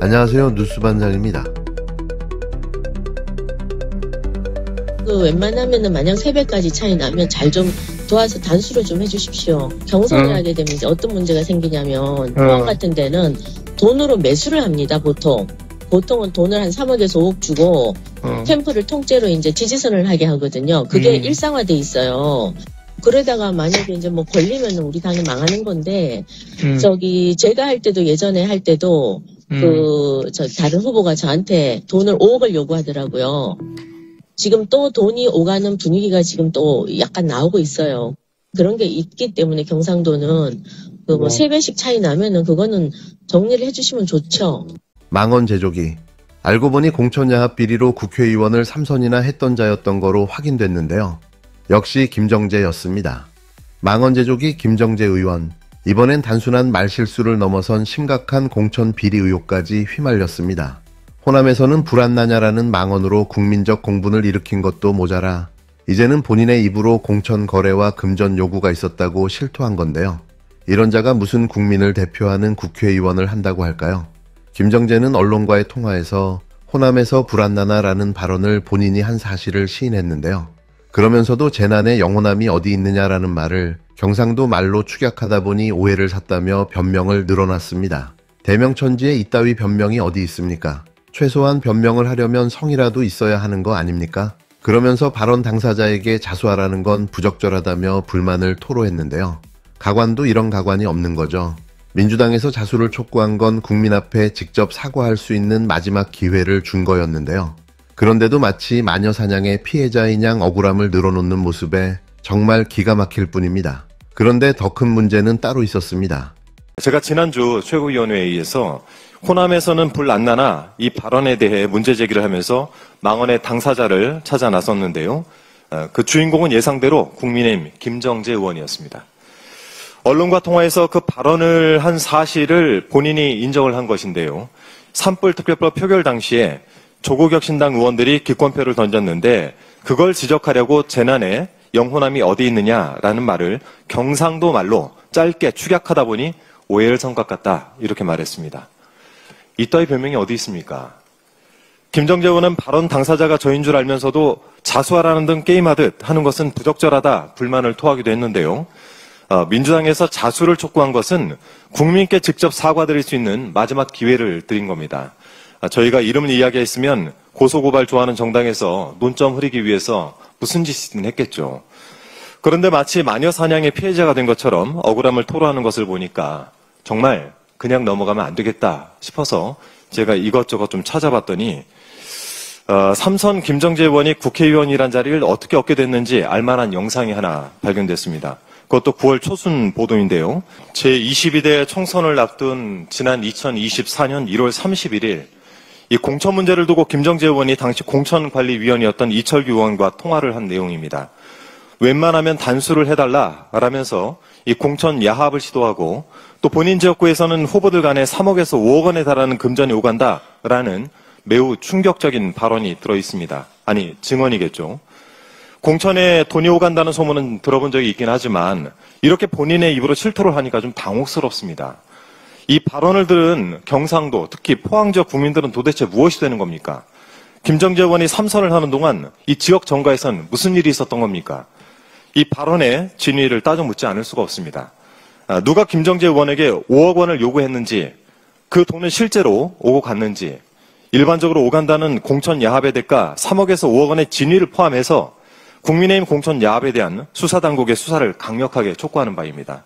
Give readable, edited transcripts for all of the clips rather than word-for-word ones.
안녕하세요. 뉴스반장입니다. 웬만하면은 만약 3배까지 차이 나면 잘 좀 도와서 단수를 좀 해주십시오. 경선을 하게 되면 이제 어떤 문제가 생기냐면 포항 같은 데는 돈으로 매수를 합니다. 보통은 돈을 한 3억에서 5억 주고 캠프를 통째로 이제 지지선을 하게 하거든요. 그게 일상화돼 있어요. 그러다가 만약에 이제 뭐 걸리면 우리 당이 망하는 건데 제가 할 때도 예전에 할 때도 다른 후보가 저한테 돈을 5억을 요구하더라고요. 지금 또 돈이 오가는 분위기가 지금 또 약간 나오고 있어요. 그런 게 있기 때문에 경상도는 3배씩 차이 나면은 그거는 정리를 해주시면 좋죠. 망언 제조기. 알고 보니 공천야합 비리로 국회의원을 3선이나 했던 자였던 거로 확인됐는데요. 역시 김정재였습니다. 망언 제조기 김정재 의원. 이번엔 단순한 말실수를 넘어선 심각한 공천 비리 의혹까지 휘말렸습니다. 호남에서는 불안나냐라는 망언으로 국민적 공분을 일으킨 것도 모자라 이제는 본인의 입으로 공천 거래와 금전 요구가 있었다고 실토한 건데요. 이런 자가 무슨 국민을 대표하는 국회의원을 한다고 할까요? 김정재는 언론과의 통화에서 호남에서 불안나나라는 발언을 본인이 한 사실을 시인했는데요. 그러면서도 재난에 영호남이 어디 있느냐라는 말을 경상도 말로 축약하다 보니 오해를 샀다며 변명을 늘어놨습니다. 대명천지에 이따위 변명이 어디 있습니까? 최소한 변명을 하려면 성이라도 있어야 하는 거 아닙니까? 그러면서 발언 당사자에게 자수하라는 건 부적절하다며 불만을 토로했는데요. 가관도 이런 가관이 없는 거죠. 민주당에서 자수를 촉구한 건 국민 앞에 직접 사과할 수 있는 마지막 기회를 준 거였는데요. 그런데도 마치 마녀 사냥의 피해자인 양 억울함을 늘어놓는 모습에 정말 기가 막힐 뿐입니다. 그런데 더 큰 문제는 따로 있었습니다. 제가 지난주 최고위원회의에서 호남에서는 불 안 나나 이 발언에 대해 문제 제기를 하면서 망언의 당사자를 찾아 나섰는데요. 그 주인공은 예상대로 국민의힘 김정재 의원이었습니다. 언론과 통화에서 그 발언을 한 사실을 본인이 인정을 한 것인데요. 산불 특별법 표결 당시에 조국혁신당 의원들이 기권표를 던졌는데 그걸 지적하려고 재난에 영호남이 어디 있느냐라는 말을 경상도 말로 짧게 축약하다 보니 오해를 산 것 같다 이렇게 말했습니다. 이따위 변명이 어디 있습니까? 김정재 의원은 발언 당사자가 저인 줄 알면서도 자수하라는 등 게임하듯 하는 것은 부적절하다 불만을 토하기도 했는데요. 민주당에서 자수를 촉구한 것은 국민께 직접 사과드릴 수 있는 마지막 기회를 드린 겁니다. 저희가 이름을 이야기했으면 고소고발 좋아하는 정당에서 논점 흐리기 위해서 무슨 짓이든 했겠죠. 그런데 마치 마녀 사냥의 피해자가 된 것처럼 억울함을 토로하는 것을 보니까 정말 그냥 넘어가면 안 되겠다 싶어서 제가 이것저것 좀 찾아봤더니 3선 김정재 의원이 국회의원이란 자리를 어떻게 얻게 됐는지 알만한 영상이 하나 발견됐습니다. 그것도 9월 초순 보도인데요. 제22대 총선을 앞둔 지난 2024년 1월 31일 이 공천 문제를 두고 김정재 의원이 당시 공천관리위원이었던 이철규 의원과 통화를 한 내용입니다. 웬만하면 단수를 해달라라면서 이 공천 야합을 시도하고 또 본인 지역구에서는 후보들 간에 3억에서 5억 원에 달하는 금전이 오간다라는 매우 충격적인 발언이 들어있습니다. 아니, 증언이겠죠. 공천에 돈이 오간다는 소문은 들어본 적이 있긴 하지만 이렇게 본인의 입으로 실토를 하니까 좀 당혹스럽습니다. 이 발언을 들은 경상도, 특히 포항 지역 국민들은 도대체 무엇이 되는 겁니까? 김정재 의원이 3선을 하는 동안 이 지역 정가에선 무슨 일이 있었던 겁니까? 이 발언의 진위를 따져 묻지 않을 수가 없습니다. 누가 김정재 의원에게 5억 원을 요구했는지, 그 돈은 실제로 오고 갔는지, 일반적으로 오간다는 공천 야합의 대가 3억에서 5억 원의 진위를 포함해서 국민의힘 공천 야합에 대한 수사당국의 수사를 강력하게 촉구하는 바입니다.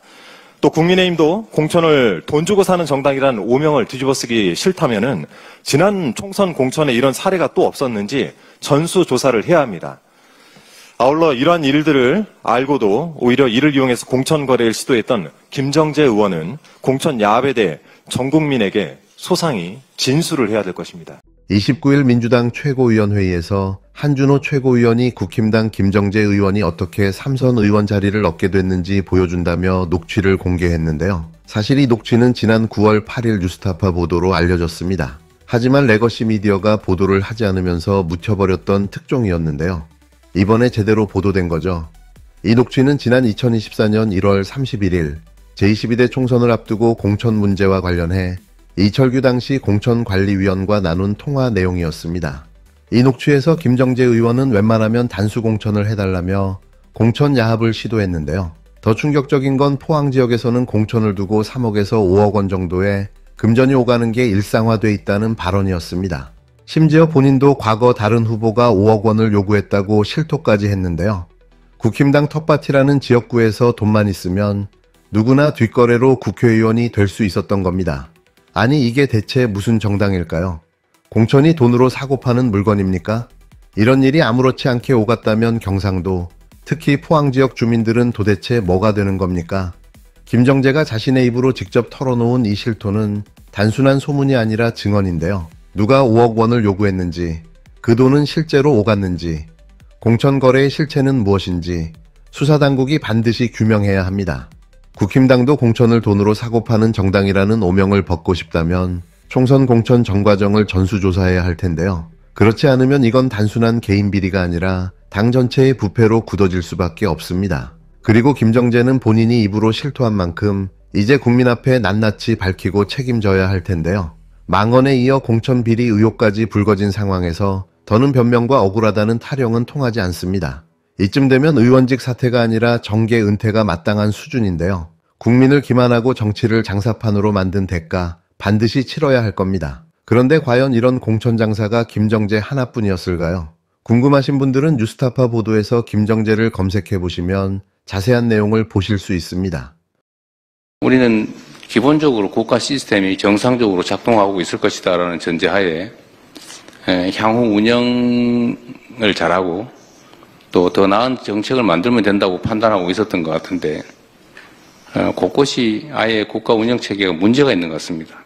또 국민의힘도 공천을 돈 주고 사는 정당이라는 오명을 뒤집어쓰기 싫다면은 지난 총선 공천에 이런 사례가 또 없었는지 전수조사를 해야 합니다. 아울러 이러한 일들을 알고도 오히려 이를 이용해서 공천 거래를 시도했던 김정재 의원은 공천 야합에 대해 전 국민에게 소상히 진술을 해야 될 것입니다. 29일 민주당 최고위원회의에서 한준호 최고위원이 국힘당 김정재 의원이 어떻게 3선 의원 자리를 얻게 됐는지 보여준다며 녹취를 공개했는데요. 사실 이 녹취는 지난 9월 8일 뉴스타파 보도로 알려졌습니다. 하지만 레거시 미디어가 보도를 하지 않으면서 묻혀버렸던 특종이었는데요. 이번에 제대로 보도된 거죠. 이 녹취는 지난 2024년 1월 31일 제22대 총선을 앞두고 공천 문제와 관련해 이철규 당시 공천관리위원과 나눈 통화 내용이었습니다. 이 녹취에서 김정재 의원은 웬만하면 단수 공천을 해달라며 공천 야합을 시도했는데요. 더 충격적인 건 포항 지역에서는 공천을 두고 3억에서 5억 원 정도의 금전이 오가는 게 일상화돼 있다는 발언이었습니다. 심지어 본인도 과거 다른 후보가 5억 원을 요구했다고 실토까지 했는데요. 국힘당 텃밭이라는 지역구에서 돈만 있으면 누구나 뒷거래로 국회의원이 될 수 있었던 겁니다. 아니 이게 대체 무슨 정당일까요? 공천이 돈으로 사고 파는 물건입니까? 이런 일이 아무렇지 않게 오갔다면 경상도, 특히 포항 지역 주민들은 도대체 뭐가 되는 겁니까? 김정재가 자신의 입으로 직접 털어놓은 이 실토는 단순한 소문이 아니라 증언인데요. 누가 5억 원을 요구했는지, 그 돈은 실제로 오갔는지, 공천 거래의 실체는 무엇인지 수사당국이 반드시 규명해야 합니다. 국힘당도 공천을 돈으로 사고 파는 정당이라는 오명을 벗고 싶다면 총선 공천 전 과정을 전수조사해야 할 텐데요. 그렇지 않으면 이건 단순한 개인 비리가 아니라 당 전체의 부패로 굳어질 수밖에 없습니다. 그리고 김정재는 본인이 입으로 실토한 만큼 이제 국민 앞에 낱낱이 밝히고 책임져야 할 텐데요. 망언에 이어 공천 비리 의혹까지 불거진 상황에서 더는 변명과 억울하다는 타령은 통하지 않습니다. 이쯤 되면 의원직 사퇴가 아니라 정계 은퇴가 마땅한 수준인데요. 국민을 기만하고 정치를 장사판으로 만든 대가 반드시 치러야 할 겁니다. 그런데 과연 이런 공천 장사가 김정재 하나뿐이었을까요? 궁금하신 분들은 뉴스타파 보도에서 김정재를 검색해 보시면 자세한 내용을 보실 수 있습니다. 우리는 기본적으로 국가 시스템이 정상적으로 작동하고 있을 것이다라는 전제하에 향후 운영을 잘하고 또 더 나은 정책을 만들면 된다고 판단하고 있었던 것 같은데 곳곳이 아예 국가 운영 체계가 문제가 있는 것 같습니다.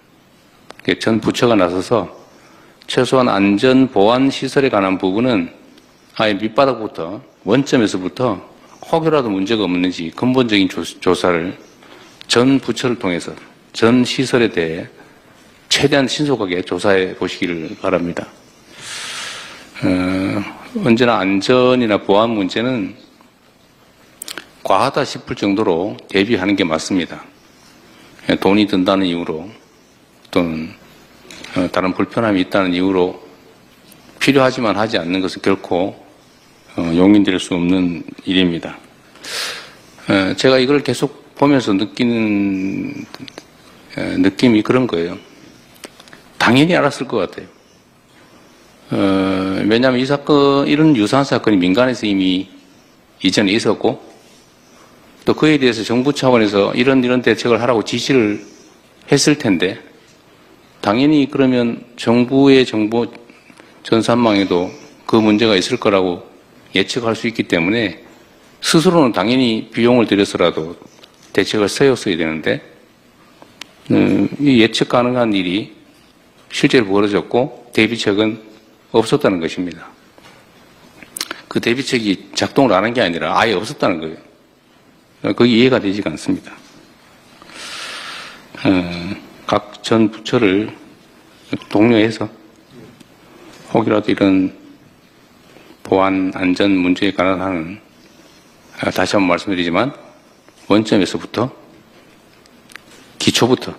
전 부처가 나서서 최소한 안전 보안 시설에 관한 부분은 아예 밑바닥부터 원점에서부터 혹여라도 문제가 없는지 근본적인 조사를 전 부처를 통해서 전 시설에 대해 최대한 신속하게 조사해 보시기를 바랍니다. 언제나 안전이나 보안 문제는 과하다 싶을 정도로 대비하는 게 맞습니다. 돈이 든다는 이유로 또는 다른 불편함이 있다는 이유로 필요하지만 하지 않는 것은 결코 용인될 수 없는 일입니다. 제가 이걸 계속 보면서 느끼는 느낌이 그런 거예요. 당연히 알았을 것 같아요. 왜냐하면 이 사건, 이런 유사한 사건이 민간에서 이미 이전에 있었고, 또 그에 대해서 정부 차원에서 이런 대책을 하라고 지시를 했을 텐데, 당연히 그러면 정부의 정보 전산망에도 그 문제가 있을 거라고 예측할 수 있기 때문에 스스로는 당연히 비용을 들여서라도 대책을 세웠어야 되는데, 이 예측 가능한 일이 실제로 벌어졌고 대비책은 없었다는 것입니다. 그 대비책이 작동을 안 한 게 아니라 아예 없었다는 거예요. 그게 이해가 되지가 않습니다. 각 전 부처를 독려해서 혹이라도 이런 보안 안전 문제에 관한 한은 다시 한번 말씀드리지만 원점에서부터 기초부터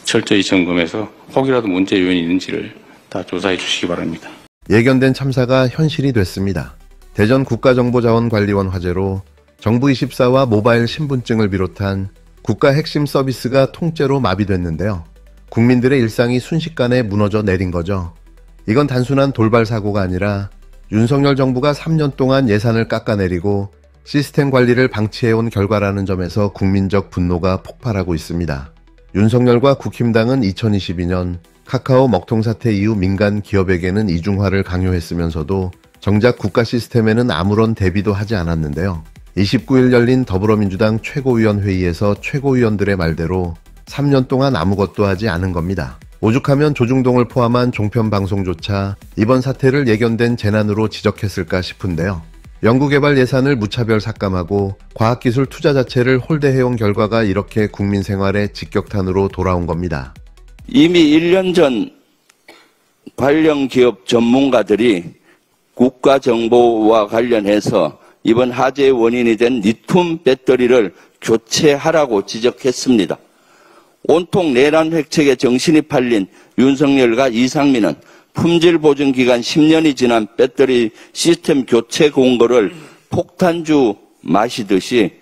철저히 점검해서 혹이라도 문제 요인이 있는지를 다 조사해 주시기 바랍니다. 예견된 참사가 현실이 됐습니다. 대전 국가정보자원관리원 화재로 정부24와 모바일 신분증을 비롯한 국가 핵심 서비스가 통째로 마비됐는데요. 국민들의 일상이 순식간에 무너져 내린 거죠. 이건 단순한 돌발 사고가 아니라 윤석열 정부가 3년 동안 예산을 깎아내리고 시스템 관리를 방치해온 결과라는 점에서 국민적 분노가 폭발하고 있습니다. 윤석열과 국힘당은 2022년 카카오 먹통 사태 이후 민간 기업에게는 이중화를 강요했으면서도 정작 국가 시스템에는 아무런 대비도 하지 않았는데요. 29일 열린 더불어민주당 최고위원회의에서 최고위원들의 말대로 3년 동안 아무것도 하지 않은 겁니다. 오죽하면 조중동을 포함한 종편 방송조차 이번 사태를 예견된 재난으로 지적했을까 싶은데요. 연구개발 예산을 무차별 삭감하고 과학기술 투자 자체를 홀대해온 결과가 이렇게 국민 생활에 직격탄으로 돌아온 겁니다. 이미 1년 전 관련 기업 전문가들이 국가정보와 관련해서 이번 화재의 원인이 된 리튬 배터리를 교체하라고 지적했습니다. 온통 내란 획책에 정신이 팔린 윤석열과 이상민은 품질 보증 기간 10년이 지난 배터리 시스템 교체 공고를 폭탄주 마시듯이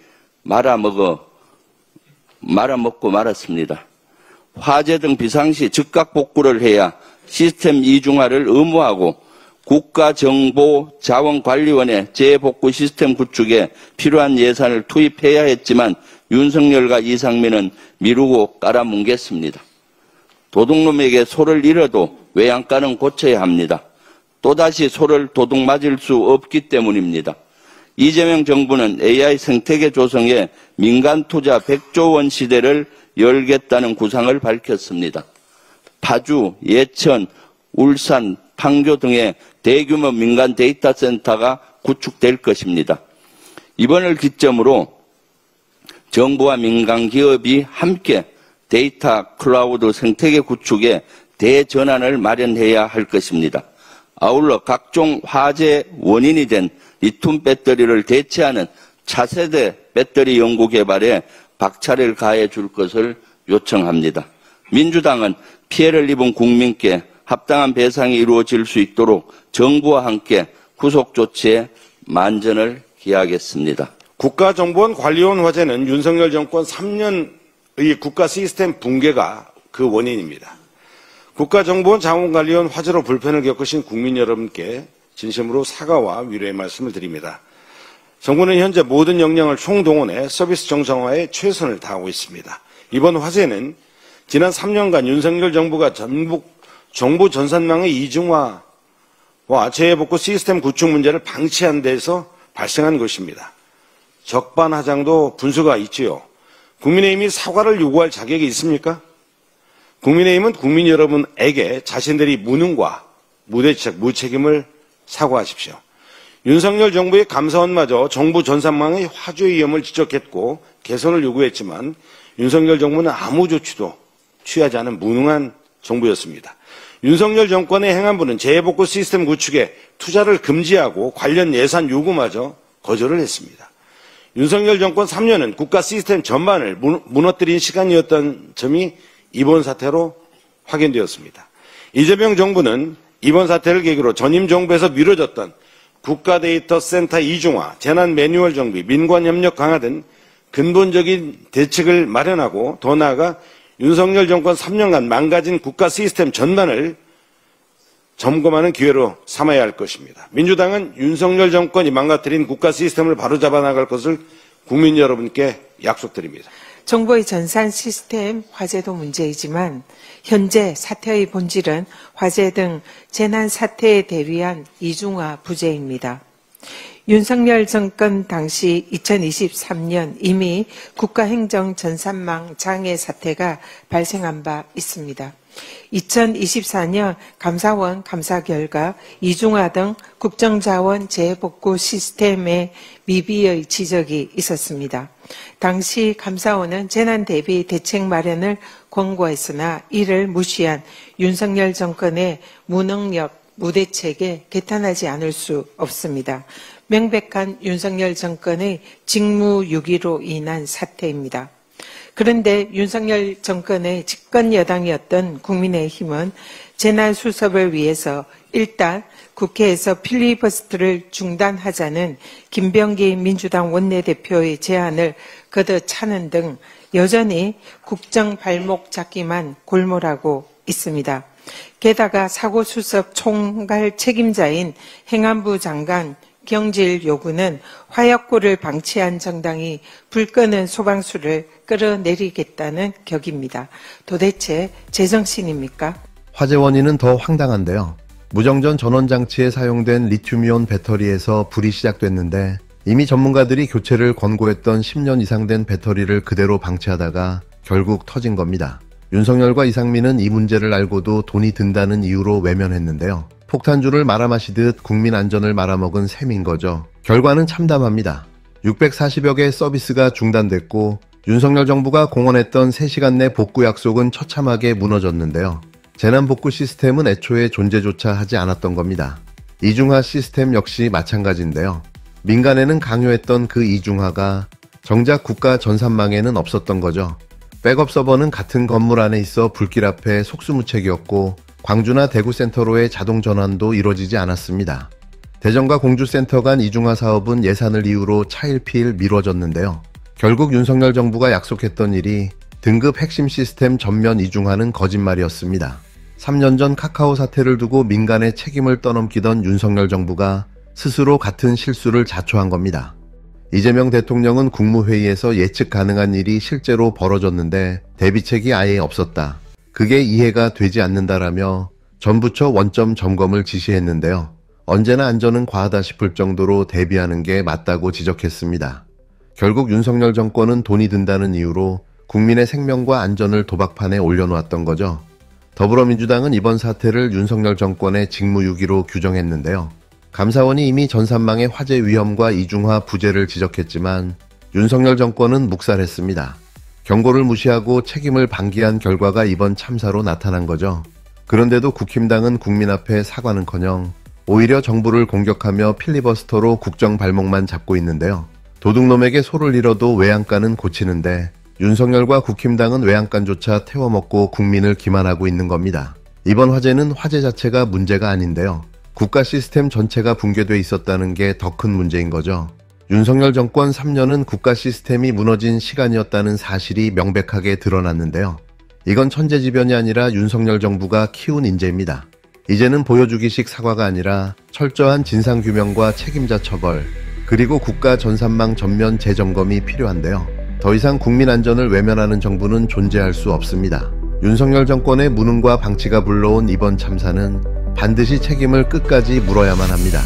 말아먹고 말았습니다. 화재 등 비상시 즉각 복구를 해야 시스템 이중화를 의무화하고 국가정보자원관리원의 재복구 시스템 구축에 필요한 예산을 투입해야 했지만 윤석열과 이상민은 미루고 깔아뭉갰습니다. 도둑놈에게 소를 잃어도 외양간은 고쳐야 합니다. 또다시 소를 도둑 맞을 수 없기 때문입니다. 이재명 정부는 AI 생태계 조성에 민간 투자 100조 원 시대를 열겠다는 구상을 밝혔습니다. 파주, 예천, 울산, 판교 등의 대규모 민간 데이터 센터가 구축될 것입니다. 이번을 기점으로 정부와 민간 기업이 함께 데이터 클라우드 생태계 구축에 대전환을 마련해야 할 것입니다. 아울러 각종 화재 원인이 된 리튬 배터리를 대체하는 차세대 배터리 연구 개발에 박차를 가해 줄 것을 요청합니다. 민주당은 피해를 입은 국민께 합당한 배상이 이루어질 수 있도록 정부와 함께 후속 조치에 만전을 기하겠습니다. 국가정보원 관리원 화재는 윤석열 정권 3년의 국가 시스템 붕괴가 그 원인입니다. 국가정보원 자원관리원 화재로 불편을 겪으신 국민 여러분께 진심으로 사과와 위로의 말씀을 드립니다. 정부는 현재 모든 역량을 총동원해 서비스 정상화에 최선을 다하고 있습니다. 이번 화재는 지난 3년간 윤석열 정부가 전북 정보 전산망의 이중화와 재해복구 시스템 구축 문제를 방치한 데서 발생한 것입니다. 적반하장도 분수가 있지요. 국민의힘이 사과를 요구할 자격이 있습니까? 국민의힘은 국민 여러분에게 자신들이 무능과 무대책, 무책임을 사과하십시오. 윤석열 정부의 감사원마저 정부 전산망의 화재 위험을 지적했고 개선을 요구했지만 윤석열 정부는 아무 조치도 취하지 않은 무능한 정부였습니다. 윤석열 정권의 행안부는 재해복구 시스템 구축에 투자를 금지하고 관련 예산 요구마저 거절을 했습니다. 윤석열 정권 3년은 국가 시스템 전반을 무너뜨린 시간이었던 점이 이번 사태로 확인되었습니다. 이재명 정부는 이번 사태를 계기로 전임 정부에서 미뤄졌던 국가데이터센터 이중화, 재난 매뉴얼 정비, 민관협력 강화 등 근본적인 대책을 마련하고 더 나아가 윤석열 정권 3년간 망가진 국가 시스템 전반을 점검하는 기회로 삼아야 할 것입니다. 민주당은 윤석열 정권이 망가뜨린 국가 시스템을 바로잡아 나갈 것을 국민 여러분께 약속드립니다. 정부의 전산 시스템 화재도 문제이지만 현재 사태의 본질은 화재 등 재난 사태에 대비한 이중화 부재입니다. 윤석열 정권 당시 2023년 이미 국가행정 전산망 장애 사태가 발생한 바 있습니다. 2024년 감사원 감사 결과 이중화 등 국정자원 재복구 시스템의 미비의 지적이 있었습니다. 당시 감사원은 재난 대비 대책 마련을 권고했으나 이를 무시한 윤석열 정권의 무능력, 무대책에 개탄하지 않을 수 없습니다. 명백한 윤석열 정권의 직무유기로 인한 사태입니다. 그런데 윤석열 정권의 집권 여당이었던 국민의힘은 재난 수습을 위해서 일단 국회에서 필리버스터를 중단하자는 김병기 민주당 원내대표의 제안을 걷어차는 등 여전히 국정 발목 잡기만 골몰하고 있습니다. 게다가 사고수습 총괄 책임자인 행안부 장관 경질 요구는 화약고를 방치한 정당이 불 끄는 소방수를 끌어내리겠다는 격입니다. 도대체 제정신입니까? 화재 원인은 더 황당한데요. 무정전 전원장치에 사용된 리튬이온 배터리에서 불이 시작됐는데 이미 전문가들이 교체를 권고했던 10년 이상 된 배터리를 그대로 방치하다가 결국 터진 겁니다. 윤석열과 이상민은 이 문제를 알고도 돈이 든다는 이유로 외면했는데요. 폭탄주를 말아마시듯 국민 안전을 말아먹은 셈인 거죠. 결과는 참담합니다. 640여 개의 서비스가 중단됐고 윤석열 정부가 공언했던 3시간 내 복구 약속은 처참하게 무너졌는데요. 재난복구 시스템은 애초에 존재조차 하지 않았던 겁니다. 이중화 시스템 역시 마찬가지인데요. 민간에는 강요했던 그 이중화가 정작 국가 전산망에는 없었던 거죠. 백업 서버는 같은 건물 안에 있어 불길 앞에 속수무책이었고 광주나 대구 센터로의 자동 전환도 이루어지지 않았습니다. 대전과 공주 센터 간 이중화 사업은 예산을 이유로 차일피일 미뤄졌는데요. 결국 윤석열 정부가 약속했던 일이 등급 핵심 시스템 전면 이중화는 거짓말이었습니다. 3년 전 카카오 사태를 두고 민간의 책임을 떠넘기던 윤석열 정부가 스스로 같은 실수를 자초한 겁니다. 이재명 대통령은 국무회의에서 예측 가능한 일이 실제로 벌어졌는데 대비책이 아예 없었다. 그게 이해가 되지 않는다라며 전부처 원점 점검을 지시했는데요. 언제나 안전은 과하다 싶을 정도로 대비하는 게 맞다고 지적했습니다. 결국 윤석열 정권은 돈이 든다는 이유로 국민의 생명과 안전을 도박판에 올려놓았던 거죠. 더불어민주당은 이번 사태를 윤석열 정권의 직무유기로 규정했는데요. 감사원이 이미 전산망의 화재 위험과 이중화 부재를 지적했지만 윤석열 정권은 묵살했습니다. 경고를 무시하고 책임을 방기한 결과가 이번 참사로 나타난 거죠. 그런데도 국힘당은 국민 앞에 사과는커녕 오히려 정부를 공격하며 필리버스터로 국정 발목만 잡고 있는데요. 도둑놈에게 소를 잃어도 외양간은 고치는데 윤석열과 국힘당은 외양간조차 태워먹고 국민을 기만하고 있는 겁니다. 이번 화재는 화재 자체가 문제가 아닌데요. 국가 시스템 전체가 붕괴돼 있었다는 게 더 큰 문제인 거죠. 윤석열 정권 3년은 국가 시스템이 무너진 시간이었다는 사실이 명백하게 드러났는데요. 이건 천재지변이 아니라 윤석열 정부가 키운 인재입니다. 이제는 보여주기식 사과가 아니라 철저한 진상규명과 책임자 처벌, 그리고 국가 전산망 전면 재점검이 필요한데요. 더 이상 국민 안전을 외면하는 정부는 존재할 수 없습니다. 윤석열 정권의 무능과 방치가 불러온 이번 참사는 반드시 책임을 끝까지 물어야만 합니다.